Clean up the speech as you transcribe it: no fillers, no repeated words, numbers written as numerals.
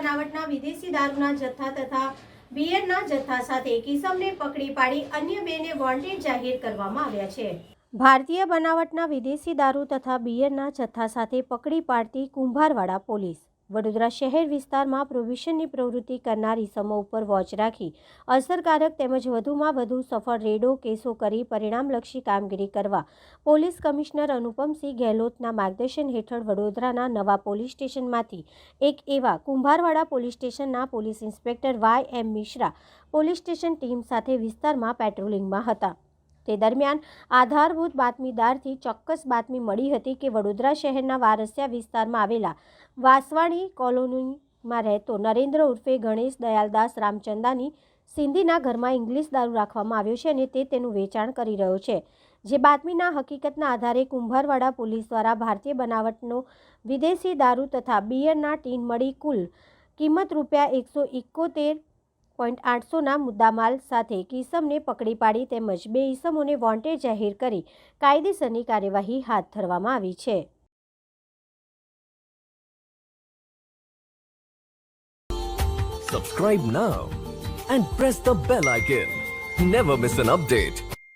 બનાવટના વિદેશી દારૂના જથ્થા તથા બિયરના જથ્થા સાથે એક ઇસમને પકડી પાડી અન્ય બેને વોન્ટેડ જાહેર કરવામાં આવ્યા છે। ભારતીય બનાવટના વિદેશી દારૂ તથા બિયરના જથ્થા સાથે પકડી પાડતી કુંભારવાડા પોલીસ વડોદરા શહેર વિસ્તારમાં પ્રોહિબિશનની પ્રવૃત્તિ કરનાર ઇસમો ઉપર વોચ રાખી અસરકારક તેમજ વધુમાં વધુ સફળ રેડો કેસો કરી પરિણામલક્ષી કામગીરી કરવા પોલીસ કમિશનર અનુપમસિંહ ગેહલોતના માર્ગદર્શન હેઠળ વડોદરાના નવા પોલીસ સ્ટેશનમાંથી એક એવા કુંભારવાડા પોલીસ સ્ટેશનના police inspector YM Mishra police station team સાથે વિસ્તારમાં પેટ્રોલિંગમાં હતા। તે દરમિયાન આધારભૂત બાતમીદારથી ચોક્કસ બાતમી મળી હતી કે વડોદરા શહેરના વારસિયા વિસ્તારમાં આવેલા વાસવાણી કોલોનીમાં રહેતો નરેન્દ્ર ઉર્ફે ગણેશ દયાલદાસ રામચંદાની સિંધીના ઘરમાં ઇંગ્લિશ દારૂ રાખવામાં આવ્યો છે અને તે તેનું વેચાણ કરી રહ્યો છે। જે બાતમીના હકીકતના આધારે કુંભારવાડા પોલીસ દ્વારા ભારતીય બનાવટનો વિદેશી દારૂ તથા બિયરના ટીન મળી કુલ કિંમત ₹171.800ના મુદ્દામાલ સાથે એક ઇસમને પકડી પાડી તેમજ બે ઇસમોને વોન્ટેડ જાહેર કરી કાયદેસરની કાર્યવાહી હાથ ધરવામાં આવી છે। Subscribe now and press the bell icon. Never miss an update.